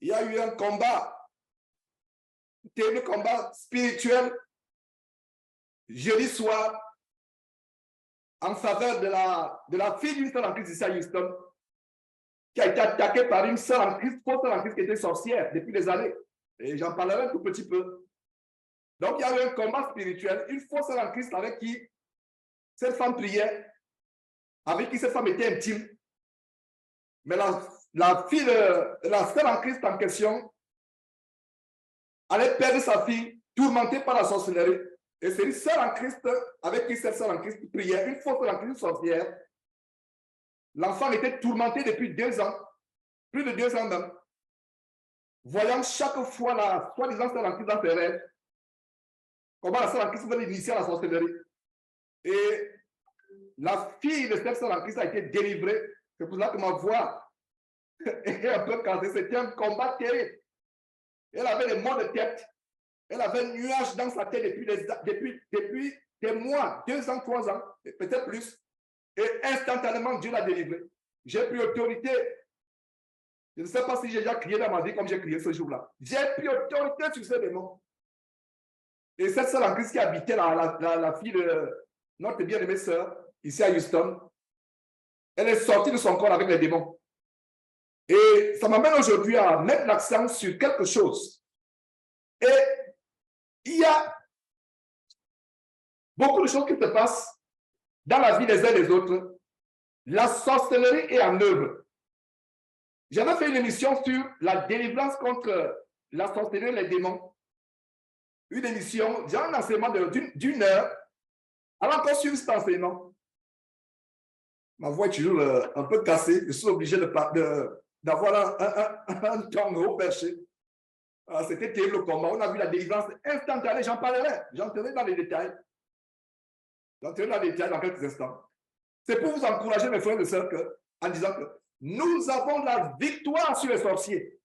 il y a eu un combat, un terrible combat spirituel, jeudi soir, en faveur de la fille d'une sœur en Christ ici à Houston, qui a été attaquée par une sœur en Christ, fausse sœur en Christ qui était sorcière depuis des années. Et j'en parlerai un tout petit peu. Donc, il y a eu un combat spirituel, une fausse sœur en Christ avec qui cette femme priait, avec qui cette femme était intime. Mais la fille, la sœur en Christ en question, allait perdre sa fille, tourmentée par la sorcellerie. Et c'est une sœur en Christ avec qui cette sœur en Christ priait, une fausse sœur en Christ sorcière. L'enfant était tourmenté depuis 2 ans, plus de 2 ans même. Voyant chaque fois la soi-disant sœur en Christ dans ses rêves, comment la sœur en Christ venait initier la sorcellerie. Et la fille de cette sœur en Christ a été délivrée. C'est pour ça que ma voix est un peu cassée. C'était un combat terrible. Elle avait des maux de tête. Elle avait un nuage dans sa tête depuis des mois, 2 ans, 3 ans, peut-être plus. Et instantanément, Dieu l'a délivrée. J'ai pris autorité. Je ne sais pas si j'ai déjà crié dans ma vie comme j'ai crié ce jour-là. J'ai pris autorité sur ces démons. Et cette sœur en Christ qui habitait la fille de notre bien-aimée sœur, ici à Houston, elle est sortie de son corps avec les démons. Et ça m'amène aujourd'hui à mettre l'accent sur quelque chose. Et il y a beaucoup de choses qui se passent dans la vie des uns et des autres. La sorcellerie est en œuvre. J'avais fait une émission sur la délivrance contre la sorcellerie et les démons. Une émission, j'ai un enseignement d'une heure. Alors, encore sur cet enseignement, ma voix est toujours un peu cassée. Je suis obligé d'avoir un ton haut perché. C'était terrible le combat. On a vu la délivrance instantanée. J'en parlerai. J'entrerai dans les détails. J'entrerai dans les détails dans quelques instants. C'est pour vous encourager, mes frères et sœurs, en disant que nous avons la victoire sur les sorciers.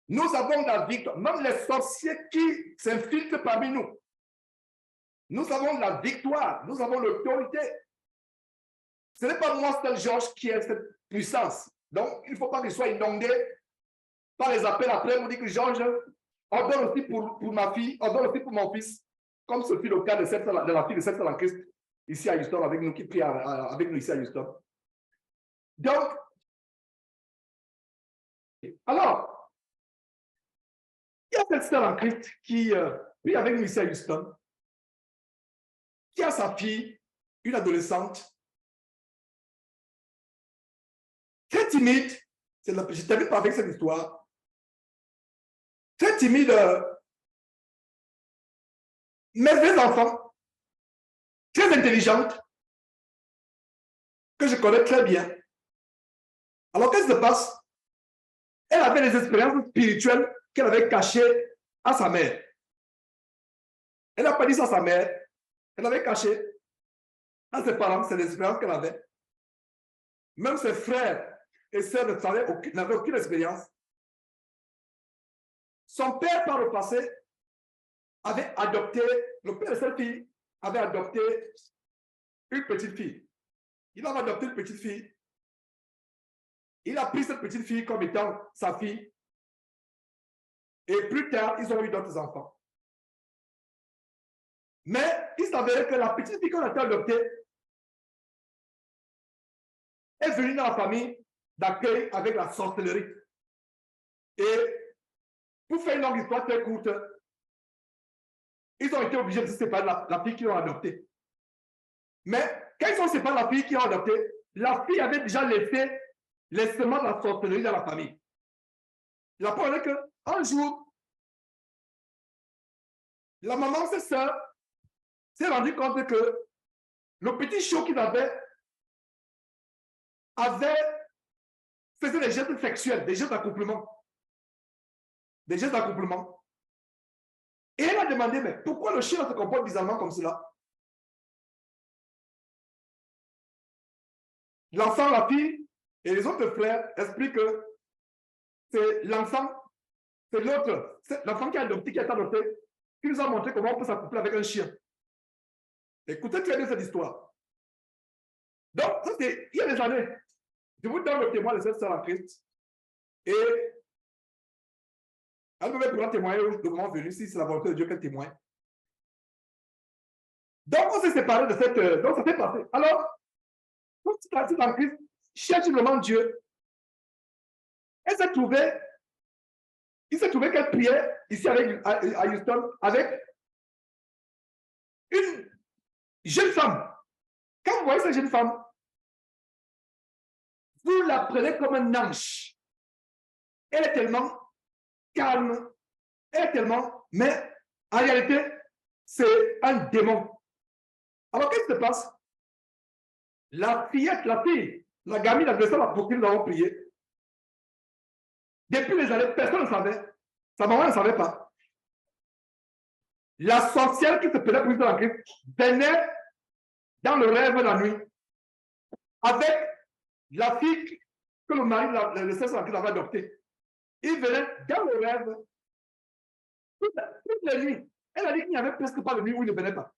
Nous avons la victoire. Même les sorciers qui s'infiltrent parmi nous. Nous avons la victoire. Nous avons l'autorité. Ce n'est pas moi, c'est Georges, qui a cette puissance. Donc, il ne faut pas qu'il soit inondé par les appels après pour dire que Georges, ordonne aussi pour ma fille, ordonne aussi pour mon fils, comme ce fut le cas de la fille de cette sœur en Christ, ici à Houston, avec nous, qui prie avec nous ici à Houston. Donc, alors, il y a cette sœur en Christ qui prie avec nous ici à Houston, qui a sa fille, une adolescente, très timide, je t'avais pas avec cette histoire, très timide, merveilleuse enfant, très intelligente, que je connais très bien. Alors, qu'est-ce qui se passe? Elle avait des expériences spirituelles qu'elle avait cachées à sa mère. Elle n'a pas dit ça à sa mère, elle avait caché à ses parents ces expériences qu'elle avait. Même ses frères et sœurs n'avaient aucune expérience. Son père, par le passé, avait adopté, le père de cette fille avait adopté une petite fille. Il avait adopté une petite fille. Il a pris cette petite fille comme étant sa fille. Et plus tard, ils ont eu d'autres enfants. Mais il s'avérait que la petite fille qu'on a adoptée est venue dans la famille d'accueil avec la sorcellerie. Et pour faire une longue histoire très courte, ils ont été obligés de se séparer de la fille qu'ils ont adoptée. Mais quand ils ont séparé la fille qu'ils ont adoptée, la fille avait déjà laissé les semences de la sorcellerie dans la famille. Il a parlé qu'un jour, la maman, ses sœurs, s'est rendu compte que le petit chiot qu'ils avaient faisait des gestes sexuels, des gestes d'accouplement. Des gestes d'accouplement. Et elle a demandé, mais pourquoi le chien se comporte bizarrement comme cela? L'enfant, la fille et les autres frères expliquent que c'est l'enfant, c'est l'autre, c'est l'enfant qui a adopté, qui a été adopté, qui nous a montré comment on peut s'accoupler avec un chien. Écoutez très bien cette histoire. Donc, ça c'est il y a des années. Je vous donne le témoin de cette sœur en Christ. Et Elle-même pourra témoigner le moment venu, si c'est la volonté de Dieu qu'elle témoigne. Donc, on s'est séparés de cette... donc, ça s'est passé. Alors, quand tu es en Christ, cherche vraiment Dieu. Elle s'est trouvée... Il s'est trouvé qu'elle priait ici à Houston avec une jeune femme. Quand vous voyez cette jeune femme, vous la prenez comme un ange. Elle est tellement calme, elle est tellement... Mais en réalité, c'est un démon. Alors, qu'est-ce qui se passe? La fillette, la fille, la gamine, l'adolescente pour qui nous avons prié, depuis les années, personne ne savait. Sa maman ne savait pas. La sorcière qui se faisait pour dans Christ venait dans le rêve la nuit avec la fille que le mari, le Seigneur en Christ avait adoptée. Il venait dans le rêve toute la nuit. Elle a dit qu'il n'y avait presque pas de nuit où il ne venait pas.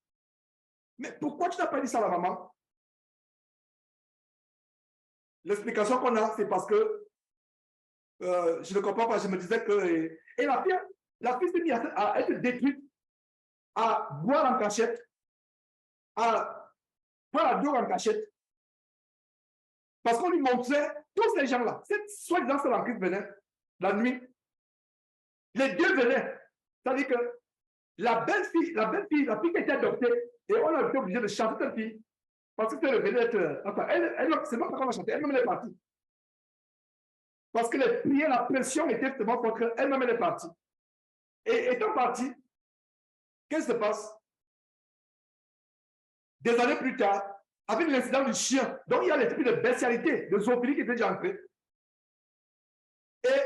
Mais pourquoi tu n'as pas dit ça à la maman? L'explication qu'on a, c'est parce que je ne comprends pas. Je me disais que... Et la fille s'est mise à être détruite, à boire en cachette, à boire la drogue en cachette. Parce qu'on lui montrait tous ces gens-là. Cette soi-disant seule en Christ venait la nuit. Les deux venaient. C'est-à-dire que la fille qui était adoptée, et on a été obligé de chanter cette fille. Parce que elle venait être... Enfin, c'est pas qu'on a chanté, elle-même elle est partie. Parce que les prières, la pression était tellement forte qu'elle-même elle est partie. Et étant partie, qu'est-ce qui se passe? Des années plus tard, avec l'incident du chien, donc il y a l'esprit de bestialité, de zoophilie qui était déjà entré. Et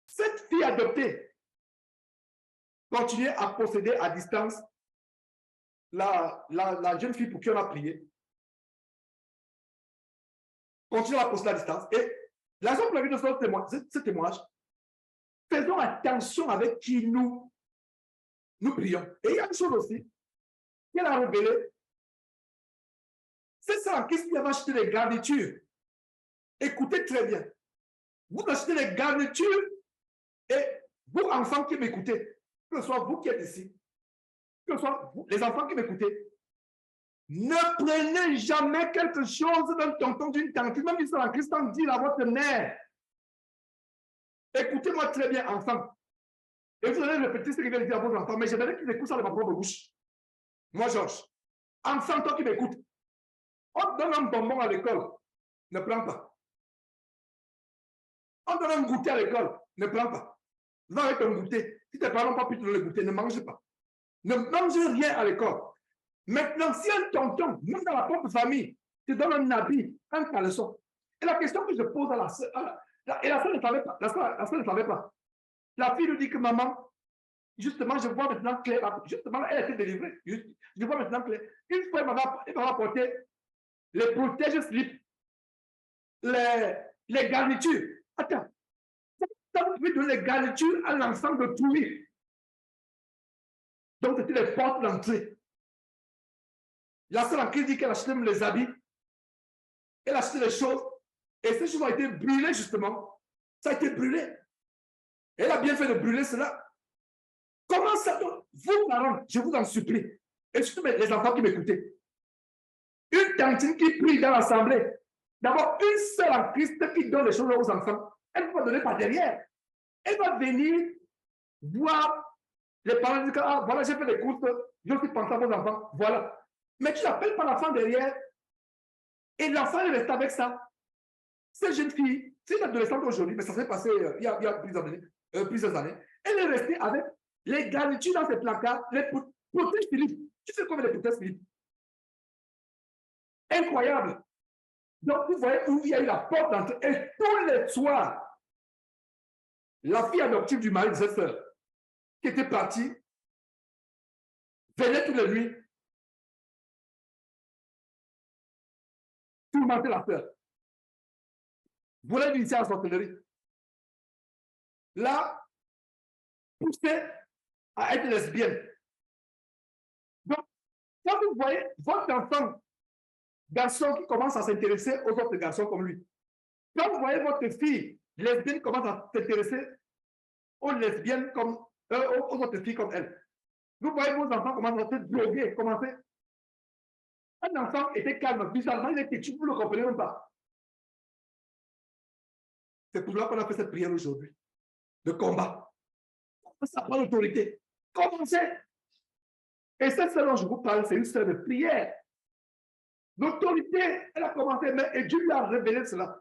cette fille adoptée continuait à posséder à distance la jeune fille pour qui on a prié. Continuait à posséder à distance. Et la raison pour laquelle de ce témoignage, faisons attention avec qui nous prions. Et il y a une chose aussi qu'elle a révélée. C'est ça, qu'est-ce qu'il avait acheté des garnitures? Écoutez très bien. Vous achetez des garnitures et vous, enfants qui m'écoutez, que ce soit vous qui êtes ici, que ce soit vous, les enfants qui m'écoutez, ne prenez jamais quelque chose d'un tonton, d'une tante, même si c'est en Christ, dit à votre mère. Écoutez-moi très bien, enfants. Et vous allez répéter ce que je viens de dire à vos enfants, mais j'aimerais qu'ils écoutent ça de ma propre bouche. Moi, Georges, enfant, toi qui m'écoutes, on te donne un bonbon à l'école, ne prends pas. On te donne un goûter à l'école, ne prends pas. Va avec ton goûter. Si tes parents n'ont pas pu te donner le goûter, ne mange pas. Ne mange rien à l'école. Maintenant, si un tonton, même dans la propre famille, te donne un habit, un caleçon, et la question que je pose à la soeur, et la soeur ne savait pas, la soeur ne savait pas. La fille lui dit que maman, justement, je vois maintenant clair, justement, elle a été délivrée. Je vois maintenant clair. Une fois, elle m'a apporté les protèges slip, les garnitures. Attends, ça vous pouvez donner les garnitures à l'ensemble de tout. Donc, c'était les portes d'entrée. La sœur en Christ dit qu'elle achetait même les habits, elle achetait les choses, et ces choses ont été brûlées, justement. Ça a été brûlé. Elle a bien fait de brûler cela. Comment ça? Vous, parents, je vous en supplie, et surtout les enfants qui m'écoutaient, une tantine qui prie dans l'assemblée, d'abord, une seule en Christ qui donne les choses aux enfants, elle ne va donner pas derrière. Elle va venir voir les parents dire que, ah, voilà, j'ai fait des courses, je suis pensé à vos enfants, voilà. Mais tu n'appelles pas l'enfant derrière, et l'enfant est resté avec ça. Cette jeune fille, c'est une adolescente aujourd'hui, mais ça s'est passé il y a plusieurs années, elle est restée avec les garnitures dans ses placards, les protèges Philippe. Tu sais combien de protèges Philippe? Incroyable. Donc, vous voyez où il y a eu la porte d'entrée. Et tous les soirs, la fille adoptive du mari de cette sœur, qui était partie, venait toutes les nuits, tourmenter la sœur. Voulait l'initier à la sorcellerie. Là, poussée à être lesbienne. Donc, quand vous voyez votre enfant, garçon qui commence à s'intéresser aux autres garçons comme lui, quand vous voyez votre fille lesbienne commence à s'intéresser aux lesbiennes comme aux autres filles comme elle. Vous voyez vos enfants commencent à se droguer, commencer. Un enfant était calme, bizarrement, il était têtu, vous ne le comprenez même pas. C'est pour cela qu'on a fait cette prière aujourd'hui, de combat. Ça prend l'autorité. Commencez. Et cette sœur dont je vous parle, c'est une sœur de prière. L'autorité, elle a commencé, et Dieu lui a révélé cela.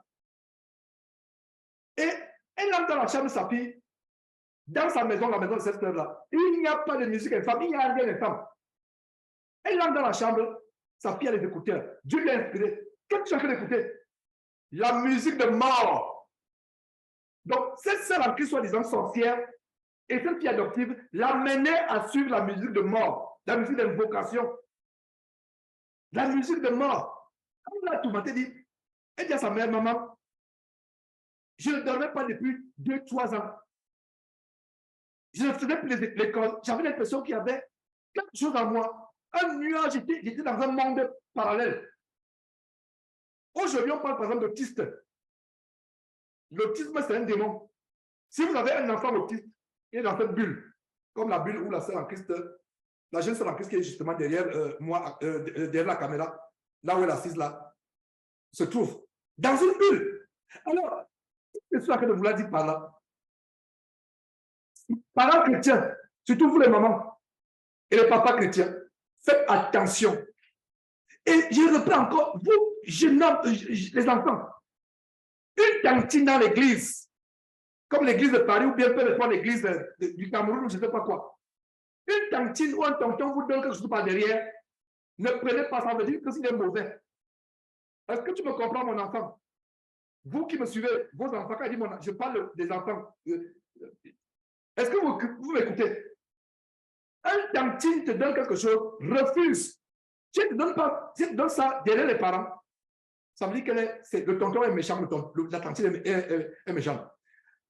Et elle entre dans la chambre de sa fille, dans sa maison, la maison de cette sœur-là. Il n'y a pas de musique infâme, il n'y a rien d'infâme. Elle entre dans la chambre, sa fille a les écouteurs. Dieu lui a inspiré. Qu'est-ce que tu as fait d'écouter? La musique de mort. Donc, cette sœur en Christ, soi-disant sorcière, et cette fille adoptive, l'amenait à suivre la musique de mort, la musique d'invocation, la musique de mort. Quand elle a tout maté, elle dit à sa mère, maman, je ne dormais pas depuis 2-3 ans. Je ne faisais plus l'école. J'avais l'impression qu'il y avait quelque chose en moi. Un nuage, j'étais dans un monde parallèle. Aujourd'hui, on parle par exemple d'autiste. L'autisme, c'est un démon. Si vous avez un enfant autiste, il est dans cette bulle, comme la bulle où la sœur en Christ, la jeune sœur en Christ qui est justement derrière moi, derrière la caméra, là où elle est assise là, se trouve dans une bulle. Alors, c'est ce que je vous l'ai dit par là. Parents chrétiens, surtout vous les mamans et les papas chrétiens, faites attention. Et je reprends encore, vous, les enfants, une cantine dans l'église, comme l'église de Paris ou bien peut-être l'église du Cameroun ou je ne sais pas quoi. Une cantine où un tonton vous donne quelque chose par derrière, ne prenez pas, ça veut dire que c'est mauvais. Est-ce que tu me comprends, mon enfant? Vous qui me suivez, vos enfants, quand je dis je parle des enfants. Est-ce que vous m'écoutez? Un cantine te donne quelque chose, refuse. Si tu ne donnes pas, si tu donnes ça derrière les parents, ça veut dire que le tonton est méchant, la cantine est méchante.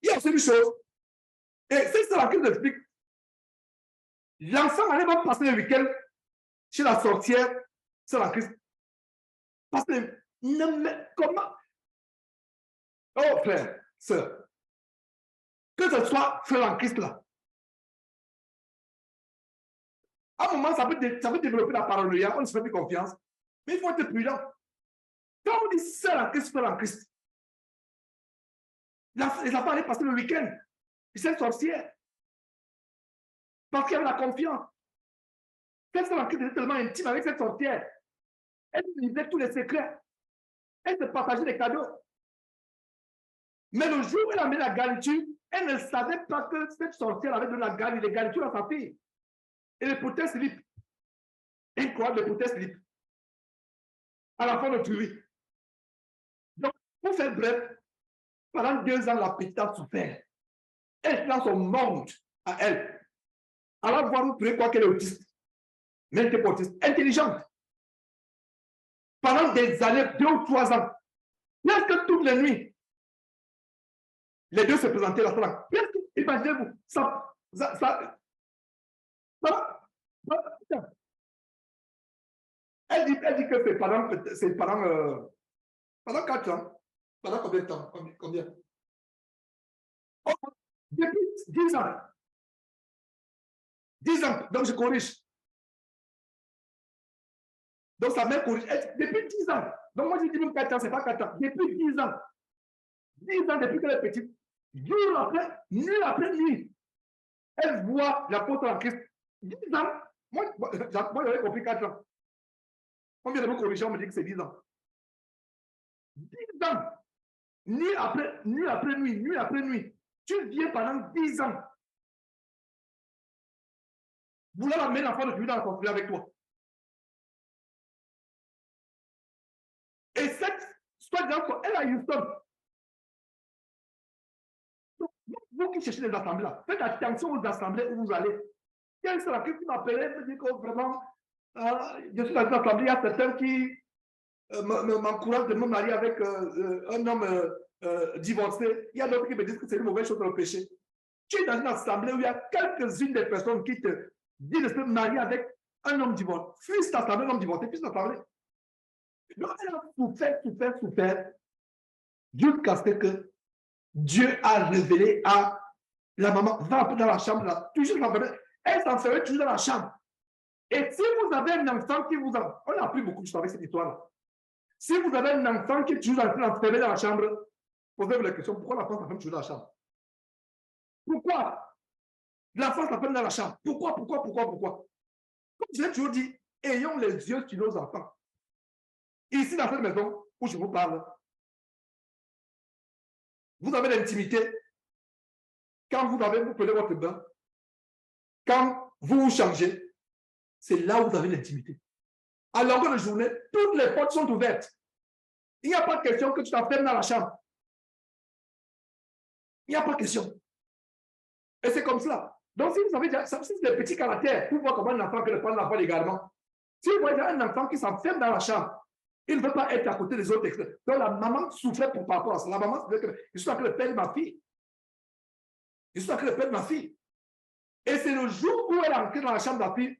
Il y a aussi une chose, et c'est ça que je explique. L'enfant allait même passer le week-end chez la sorcière, c'est la Christ. Parce que, comment? Oh, frère, sœur, que ce soit frère en Christ là. À un moment, ça peut développer la paranoïa, on ne se fait plus confiance. Mais il faut être prudent. Quand on dit sœur en Christ, frère en Christ, les enfants allaient passer le week-end chez cette sorcière. Parce qu'il y avait la confiance. Cette sœur en Christ était tellement intime avec cette sorcière. Elle lisait tous les secrets. Elle se partageait les cadeaux. Mais le jour où elle a mis la garniture, elle ne savait pas que cette sorcière avait donné les garnitures à sa fille. Et les potés slip. Incroyable, les potés slip. À la fin de tuerie. Donc, pour faire bref, pendant 2 ans, la petite a souffert. Elle est dans son monde à elle. Alors, voir vous pourrez croire qu'elle est autiste. Mais elle n'était pas autiste. Intelligente. Pendant des années, 2 ou 3 ans, presque toutes les nuits, les deux se présentaient là. Imaginez-vous, elle dit que c'est pendant 4 ans. Pendant combien de temps? Combien? Oh, depuis 10 ans. 10 ans. Donc, je corrige. Donc, sa mère corrige. Depuis 10 ans. Donc, moi, je dis même 4 ans, ce n'est pas 4 ans. Depuis 10 ans. 10 ans depuis qu'elle est petite. Jour après, nuit après nuit. Elle voit l'apôtre en Christ. 10 ans. Moi j'avais compris 4 ans. Combien de mots corrigeants me dit que c'est 10 ans? 10 ans. Nuit après nuit, nuit après nuit. Tu viens pendant 10 ans. Vouloir amener l'enfant de Dieu dans la conflit avec toi. Et cette soi-disant, elle a Houston. Vous qui cherchez les assemblées là, faites attention aux assemblées où vous allez. Quelle sera qui m'appelait, me dit que vraiment, je suis dans une assemblée, il y a certains qui m'encouragent de me marier avec un homme divorcé. Il y a d'autres qui me disent que c'est une mauvaise chose dans le péché. Tu es dans une assemblée où il y a quelques-unes des personnes qui te disent de se marier avec un homme divorcé. Fuis cette assemblée, un homme divorcé, fuis cette assemblée. Donc, elle a souffert, jusqu'à ce que Dieu a révélé à La maman va un peu dans la chambre, là, toujours s'enfermer. Elle s'enferme toujours dans la chambre. Et si vous avez un enfant qui vous a... On a appris beaucoup de choses avec cette histoire-là. Si vous avez un enfant qui est toujours enfermé dans la chambre, posez-vous la question, pourquoi l'enfant s'enferme toujours dans la chambre? Pourquoi l'enfant s'enferme dans la chambre? Pourquoi? Comme je l'ai toujours dit, ayons les yeux sur nos enfants. Ici, dans cette maison où je vous parle, vous avez l'intimité. Quand vous prenez votre bain, quand vous vous changez, c'est là où vous avez l'intimité. À longueur de journée, toutes les portes sont ouvertes. Il n'y a pas de question que tu t'enfermes dans la chambre. Il n'y a pas de question. Et c'est comme cela. Donc, si vous avez déjà, si c'est des petits caractères, pour voir comment un enfant peut le prendre l'enfant également. Si vous voyez un enfant qui s'enferme dans la chambre, il ne veut pas être à côté des autres. Donc, la maman souffrait par rapport à ça. La maman, je suis en train de perdre ma fille. Je suis en train de perdre ma fille. Et c'est le jour où elle est entrée dans la chambre de la fille.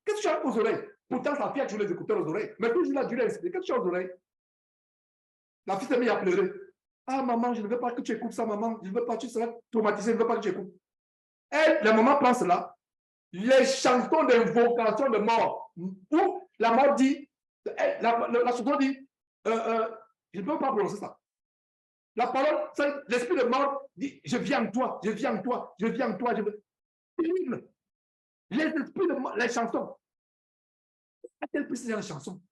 Qu'est-ce que tu as aux oreilles? Pourtant, sa fille a toujours les écouteurs aux oreilles. Mais toujours là, Dieu l'a expliqué. Qu'est-ce que tu as aux oreilles? La fille s'est mise à pleurer. Ah, maman, je ne veux pas que tu écoutes ça, maman. Je ne veux pas, tu seras traumatisée, je ne veux pas que tu écoutes. Et la maman pense là. Les chansons d'invocation de mort, où la mort dit, la chanson dit, je ne peux pas prononcer ça. La parole, l'esprit de mort dit, je viens en toi, je viens en toi, je viens en toi, je veux. Terrible. Les esprits de mort, les chansons. À quel point c'est les chansons?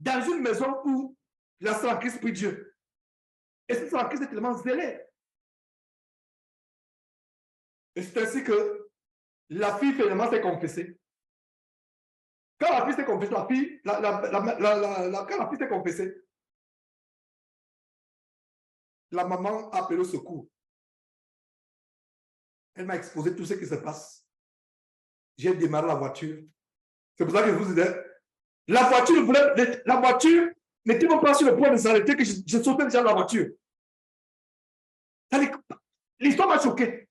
Dans une maison où la sœur en Christ prie Dieu. Et cette sœur en Christ est tellement zélée. Et c'est ainsi que la fille finalement s'est confessée. Quand la fille s'est confessée, quand la fille s'est confessée, la maman a appelé au secours. Elle m'a exposé tout ce qui se passe. J'ai démarré la voiture. C'est pour ça que je vous disais, la voiture n'était même pas sur le point de s'arrêter que je sautais déjà dans la voiture. L'histoire m'a choqué.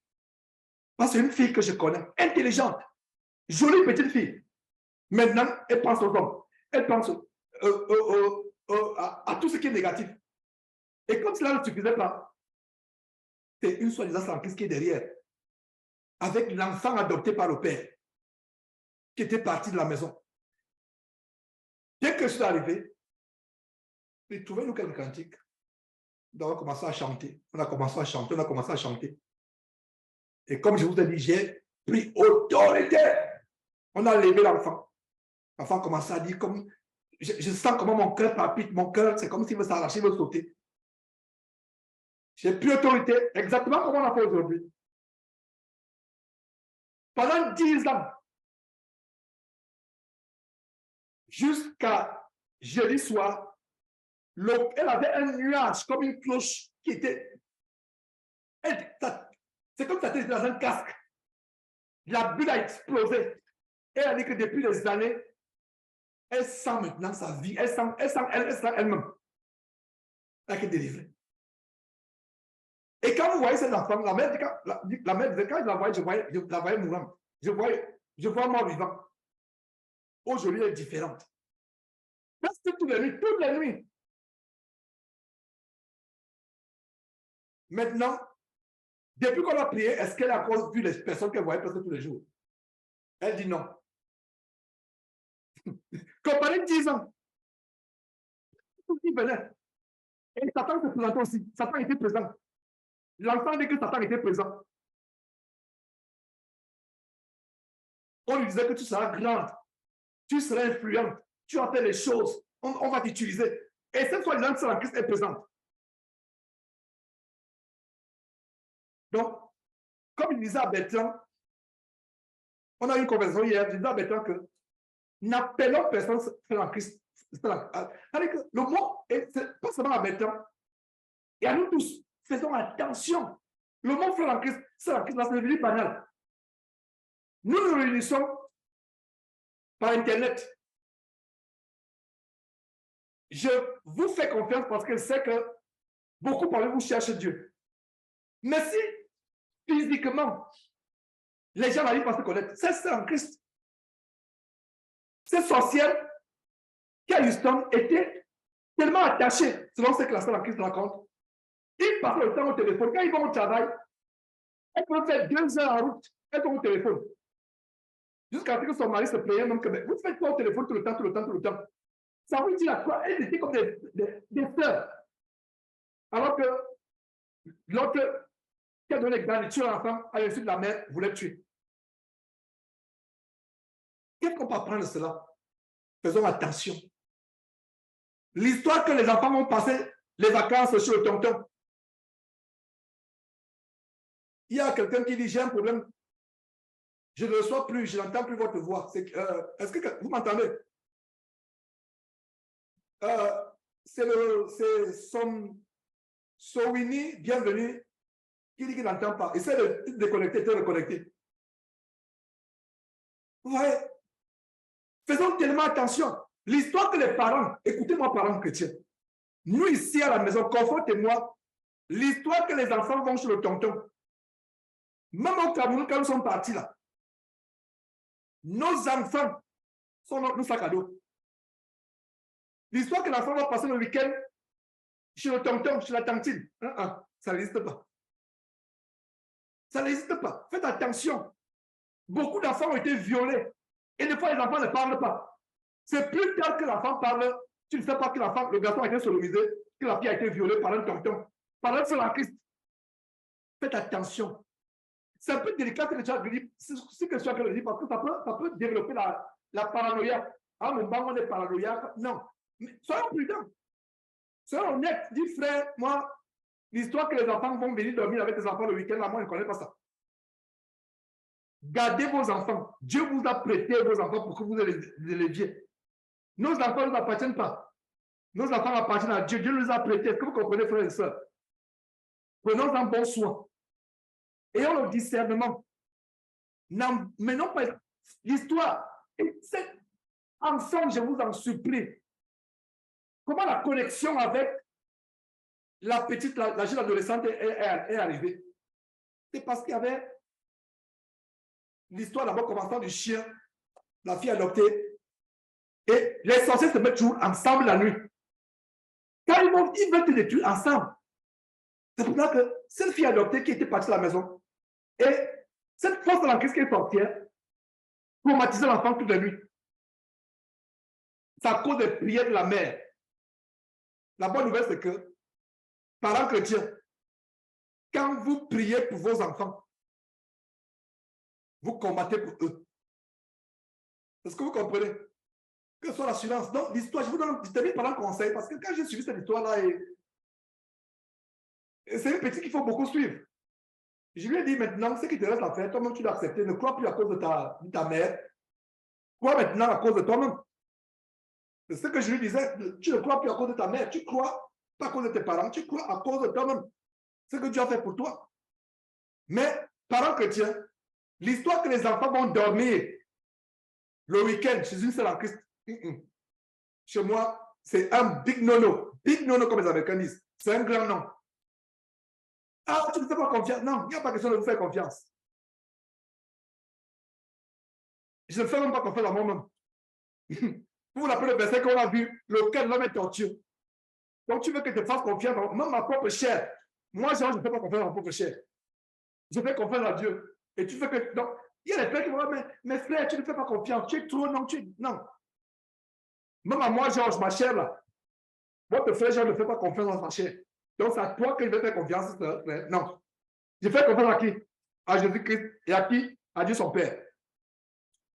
Parce que c'est une fille que je connais, intelligente, jolie petite fille. Maintenant, elle pense aux hommes. Elle pense à tout ce qui est négatif. Et comme cela ne suffisait pas, c'est une soi-disant centriste qui est derrière, avec l'enfant adopté par le père, qui était parti de la maison. Dès que je suis arrivé, j'ai trouvé nous quelques cantiques. On a commencé à chanter. On a commencé à chanter. Et comme je vous ai dit, j'ai pris autorité. On a levé l'enfant. L'enfant commençait à dire, comme je sens comment mon cœur palpite, mon cœur, c'est comme s'il veut s'arracher, il veut sauter. J'ai pris autorité, exactement comme on a fait aujourd'hui. Pendant 10 ans, jusqu'à jeudi soir, elle avait un nuage comme une cloche qui était. C'est comme si elle était dans un casque. La bulle a explosé. Elle a dit que depuis des années, elle sent maintenant sa vie. Elle sent elle-même. Elle a été délivrée. Et quand vous voyez cet enfant, la mère disait, quand je la voyais, je la voyais mourante. Je vois mort vivant. Aujourd'hui, elle est différente. Parce que toutes les nuits. Maintenant, depuis qu'on a prié, est-ce qu'elle a encore vu les personnes qu'elle voyait presque tous les jours? Elle dit non. Comparé 10 ans. Tout qui venait. Et Satan se présentait aussi. Satan était présent. L'enfant dit que Satan était présent. On lui disait que tu seras grande, tu seras influente, tu vas faire les choses, on va t'utiliser. Et cette fois, l'âme en Christ est présente. Donc, comme il disait à Bertrand, on a eu une conversation hier, je disais à Bertrand que n'appelons personne en Christ. Le mot, c'est pas seulement à Bertrand, et à nous tous, faisons attention. Le mot frère en Christ, c'est en Christ, c'est devenu banal. Nous nous réunissons par Internet. Je vous fais confiance parce que je sais que beaucoup parmi vous cherchent Dieu. Mais si physiquement, les gens n'arrivent pas à se connaître, c'est en Christ. Cette sorcière qui à Houston était tellement attachée, selon ce que la sœur en Christ raconte, il Ils passent le temps au téléphone. Quand ils vont au travail, elles peuvent faire 2 heures en route. Elles sont au téléphone. Jusqu'à ce que son mari se plaigne, même que vous faites quoi au téléphone tout le temps. Ça veut dire à quoi? Elles étaient comme des fleurs. Alors que l'autre qui a donné l'exemple de tuer l'enfant à l'insu de la mère voulait tuer. Qu'est-ce qu'on peut apprendre de cela? Faisons attention. L'histoire que les enfants vont passer les vacances sur le tonton. Il y a quelqu'un qui dit, j'ai un problème. Je ne reçois plus, je n'entends plus votre voix. Est-ce que vous m'entendez? C'est Sowini, bienvenue, qui dit qu'il n'entend pas. Essaie de déconnecter, de reconnecter. Vous voyez? Faisons tellement attention. L'histoire que les parents, écoutez-moi, parents chrétiens, nous ici à la maison, confortez-moi, l'histoire que les enfants vont sur le tonton, même au Cameroun, quand nous sommes partis là, nos enfants sont nos sacs à dos. L'histoire que l'enfant va passer le week-end chez le tonton, chez la tantine, ça n'existe pas. Ça n'existe pas. Faites attention. Beaucoup d'enfants ont été violés. Et des fois, les enfants ne parlent pas. C'est plus tard que l'enfant parle. Tu ne sais pas que le garçon a été sodomisé, que la fille a été violée par un tonton, par un seul en Christ. Faites attention. C'est un peu délicat que les gens disent, c'est que je dis, parce que ça peut développer la paranoïa. Ah, mon banc, on est paranoïaque. Non. Mais soyons prudents. Soyons honnêtes. Dis, frère, moi, l'histoire que les enfants vont venir dormir avec les enfants le week-end, moi, je ne connais pas ça. Gardez vos enfants. Dieu vous a prêté vos enfants pour que vous les éleviez. Nos enfants ne nous appartiennent pas. Nos enfants appartiennent à Dieu. Dieu nous a prêtés. Est-ce que vous comprenez, frères et sœurs? Prenons-en bon soin. Ayons le discernement. Menons pas l'histoire. Ensemble, je vous en supplie. Comment la connexion avec la petite, la jeune adolescente est arrivée? C'est parce qu'il y avait l'histoire d'abord commençant du chien, la fille adoptée, et les sorciers se mettent toujours ensemble la nuit. Quand ils veulent te détruire ensemble. C'est pour ça que cette fille adoptée qui était partie de la maison, et cette force de la crise qui est sorcière, traumatisait l'enfant toute la nuit. C'est à cause des prières de la mère. La bonne nouvelle, c'est que, parents chrétiens, quand vous priez pour vos enfants, vous combattez pour eux. Est-ce que vous comprenez? Que ce soit l'assurance. Donc, l'histoire, je vous donne un conseil, parce que quand j'ai suivi cette histoire-là, c'est une petite qu'il faut beaucoup suivre. Je lui ai dit maintenant, ce qui te reste à faire, toi-même tu dois accepter. Ne crois plus à cause de ta mère. Crois maintenant à cause de toi-même. C'est ce que je lui disais. Tu ne crois plus à cause de ta mère. Tu crois pas à cause de tes parents. Tu crois à cause de toi-même. Ce que Dieu a fait pour toi. Mais, parents chrétiens, l'histoire que les enfants vont dormir le week-end chez une seule en Christ, chez moi, c'est un big nono. Big nono, comme les Américains disent. C'est un grand nom. Ah, tu ne fais pas confiance. Non, il n'y a pas question de vous faire confiance. Je ne fais même pas confiance à moi-même. Vous vous rappelez le verset qu'on a vu, le cœur de l'homme est tortueux. Donc tu veux que je te fasse confiance, même ma propre chair. Moi, je ne fais pas confiance à ma propre chair. Je fais confiance à Dieu. Et tu fais que. Donc, il y a des frères qui vont dire, mais frère, tu ne fais pas confiance. Tu es trop, non, non. Même à moi, Georges, ma chair, là. Votre frère, je ne fais pas confiance dans sa chair. Donc, c'est à toi que je vais faire confiance. Non. Je fais confiance à qui? À Jésus-Christ. Et à qui? À Dieu son Père.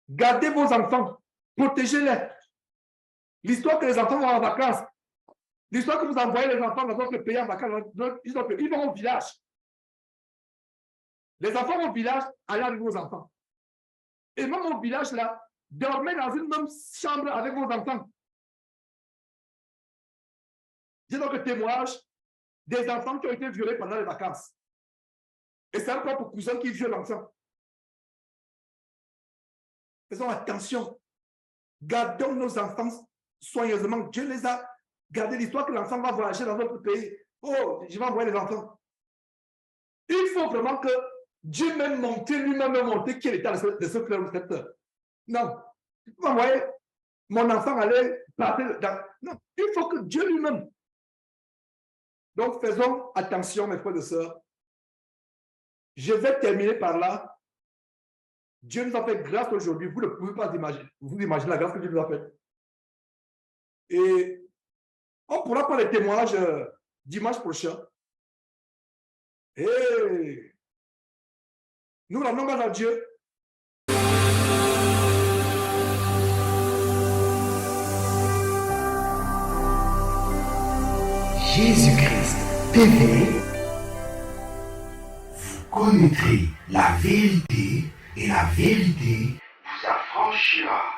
Gardez vos enfants. Protégez-les. L'histoire que les enfants vont en vacances. L'histoire que vous envoyez les enfants dans votre pays en vacances. Ils vont au village. Les enfants vont au village, allez avec vos enfants. Et même au village, là, dormez dans une même chambre avec vos enfants. J'ai donc le témoignage des enfants qui ont été violés pendant les vacances. Et c'est un propre cousin qui viole l'enfant. Faisons attention. Gardons nos enfants soigneusement. Dieu les a gardés. L'histoire que l'enfant va voyager dans notre pays. Oh, je vais envoyer les enfants. Il faut vraiment que Dieu même montre, lui-même montre qui est l'état de ce frère ou cette sœur. Non. Il faut envoyer mon enfant aller partir dans. Non. Il faut que Dieu lui-même Donc, faisons attention, mes frères et sœurs. Je vais terminer par là. Dieu nous a fait grâce aujourd'hui. Vous ne pouvez pas vous imaginer la grâce que Dieu nous a faite. Et on pourra prendre les témoignages dimanche prochain. Et nous rendons grâce à Dieu. Jésus-Christ TV, vous connaîtrez la vérité et la vérité vous affranchira.